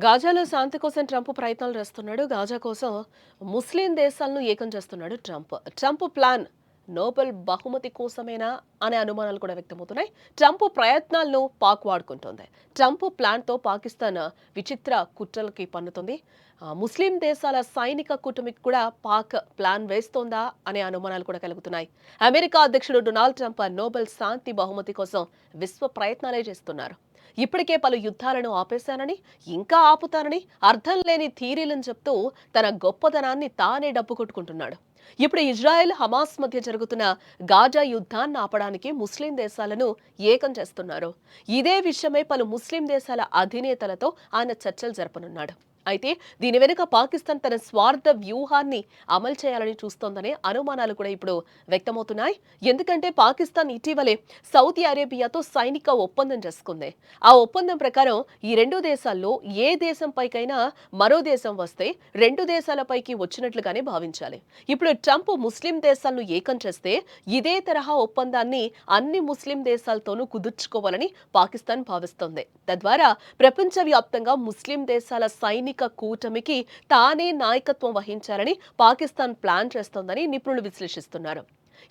గాజాలో శాంతి కోసం ట్రంప్ ప్రయత్నాలు చేస్తున్నాడు. గాజా కోసం ముస్లిం దేశాలను ఏకం చేస్తున్నాడు ట్రంప్. ట్రంప్ ప్లాన్ నోబెల్ బహుమతి కోసమేనా అనే అనుమానాలు కూడా వ్యక్తమవుతున్నాయి. ట్రంప్ ప్రయత్నాలను పాక్ వాడుకుంటోంది. ట్రంప్ ప్లాన్తో పాకిస్తాన్ విచిత్ర కుట్రలకి పన్నుతుంది. ముస్లిం దేశాల సైనిక కూటమికి కూడా పాక్ ప్లాన్ వేస్తోందా అనే అనుమానాలు కూడా కలుగుతున్నాయి. అమెరికా అధ్యక్షుడు డొనాల్డ్ ట్రంప్ నోబెల్ శాంతి బహుమతి కోసం విశ్వ ప్రయత్నాలే చేస్తున్నారు. ఇప్పటికే పలు యుద్ధాలను ఆపేశానని, ఇంకా ఆపుతానని అర్థం లేని థీరీలను చెప్తూ తన గొప్పతనాన్ని తానే డబ్బు కొట్టుకుంటున్నాడు. ఇప్పుడు ఇజ్రాయెల్ హమాస్ మధ్య జరుగుతున్న గాజా యుద్ధాన్ని ఆపడానికి ముస్లిం దేశాలను ఏకం చేస్తున్నారు. ఇదే విషయమై పలు ముస్లిం దేశాల అధినేతలతో ఆయన చర్చలు జరపనున్నాడు. అయితే దీని వెనుక పాకిస్తాన్ తన స్వార్థ వ్యూహాన్ని అమలు చేయాలని చూస్తోందనే అనుమానాలు కూడా ఇప్పుడు వ్యక్తమవుతున్నాయి. ఎందుకంటే పాకిస్తాన్ ఇటీవలే సౌదీ అరేబియాతో సైనిక ఒప్పందం చేసుకుంది. ఆ ఒప్పందం ప్రకారం ఈ రెండు దేశాల్లో ఏ దేశంపైకైనా మరో దేశం వస్తే రెండు దేశాలపైకి వచ్చినట్లుగానే భావించాలి. ఇప్పుడు ట్రంప్ ముస్లిం దేశాలను ఏకం చేస్తే ఇదే తరహా ఒప్పందాన్ని అన్ని ముస్లిం దేశాలతోనూ కుదుర్చుకోవాలని పాకిస్తాన్ భావిస్తోంది. తద్వారా ప్రపంచవ్యాప్తంగా ముస్లిం దేశాల సైనిక కూటమికి తానే నాయకత్వం వహించాలని పాకిస్తాన్ ప్లాన్ చేస్తోందని నిపుణులు విశ్లేషిస్తున్నారు.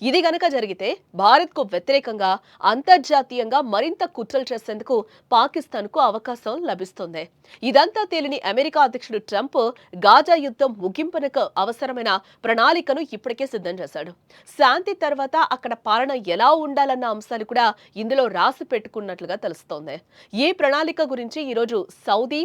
ఇది గనక జరిగితే భారత్కు వ్యతిరేకంగా అంతర్జాతీయంగా మరింత కుట్రలు చేసేందుకు పాకిస్తాన్కు అవకాశం లభిస్తుంది. ఇదంతా తేలిని అమెరికా అధ్యక్షుడు ట్రంప్ గాజా యుద్ధం ముగింపునకు అవసరమైన ప్రణాళికను ఇప్పటికే సిద్ధం చేశాడు. శాంతి తర్వాత అక్కడ పాలన ఎలా ఉండాలన్న అంశాలు కూడా ఇందులో రాసి పెట్టుకున్నట్లుగా తెలుస్తోంది. ఈ ప్రణాళిక గురించి ఈరోజు Saudi,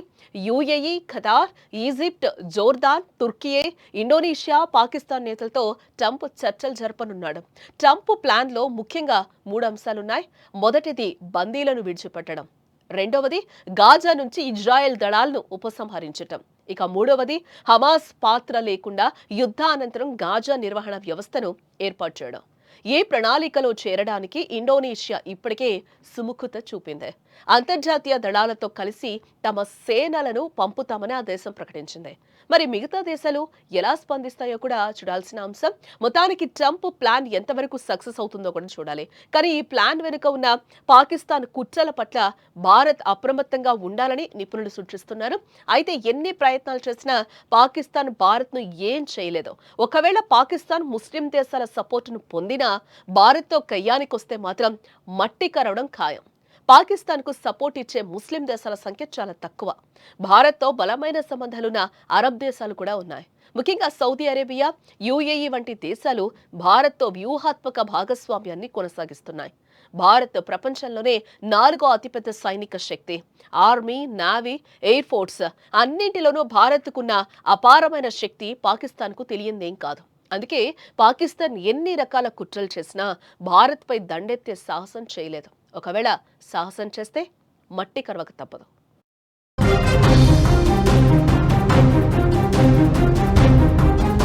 UAE, Qatar, Egypt, Jordan, Türkiye, Indonesia, Pakistan నేతలతో ట్రంప్ చర్చలు జరపనున్నాడు. ట్రంప్ ప్లాన్ లో ముఖ్యంగా 3 అంశాలున్నాయి. మొదటిది బందీలను విడిచిపెట్టడం, రెండవది గాజా నుంచి ఇజ్రాయెల్ దళాలను ఉపసంహరించటం, ఇక మూడవది హమాస్ పాత్ర లేకుండా యుద్ధానంతరం గాజా నిర్వహణ వ్యవస్థను ఏర్పాటు చేయడం. ఈ ప్రణాళికలో చేరడానికి ఇండోనేషియా ఇప్పటికే సుముఖత చూపింది. అంతర్జాతీయ దళాలతో కలిసి తమ సేనలను పంపుతామని ఆ దేశం ప్రకటించింది. మరి మిగతా దేశాలు ఎలా స్పందిస్తాయో కూడా చూడాల్సిన అంశం. మొత్తానికి ట్రంప్ ప్లాన్ ఎంతవరకు సక్సెస్ అవుతుందో కూడా చూడాలి. కానీ ఈ ప్లాన్ వెనుక ఉన్న పాకిస్తాన్ కుట్రల పట్ల భారత్ అప్రమత్తంగా ఉండాలని నిపుణులు సూచిస్తున్నారు. అయితే ఎన్ని ప్రయత్నాలు చేసినా పాకిస్తాన్ భారత్ను ఏం చేయలేదు. ఒకవేళ పాకిస్తాన్ ముస్లిం దేశాల సపోర్టును పొందినా భారత్తో కయ్యానికొస్తే మాత్రం మట్టి కరవడం ఖాయం. పాకిస్తాన్కు సపోర్ట్ ఇచ్చే ముస్లిం దేశాల సంఖ్య చాలా తక్కువ. భారత్తో బలమైన సంబంధాలున్న అరబ్ దేశాలు కూడా ఉన్నాయి. ముఖ్యంగా సౌదీ అరేబియా, యుఏఈ వంటి దేశాలు భారత్తో వ్యూహాత్మక భాగస్వామ్యాన్ని కొనసాగిస్తున్నాయి. భారత్ ప్రపంచంలోనే 4వ అతిపెద్ద సైనిక శక్తి. ఆర్మీ, నావీ, ఎయిర్ ఫోర్స్ అన్నింటిలోనూ భారత్కున్న అపారమైన శక్తి పాకిస్తాన్కు తెలియందేం కాదు. అందుకే పాకిస్తాన్ ఎన్ని రకాల కుట్రలు చేసినా భారత్పై దండెత్తే సాహసం చేయలేదు. ఒకవేళ సాహసం చేస్తే మట్టి కరవక తప్పదు.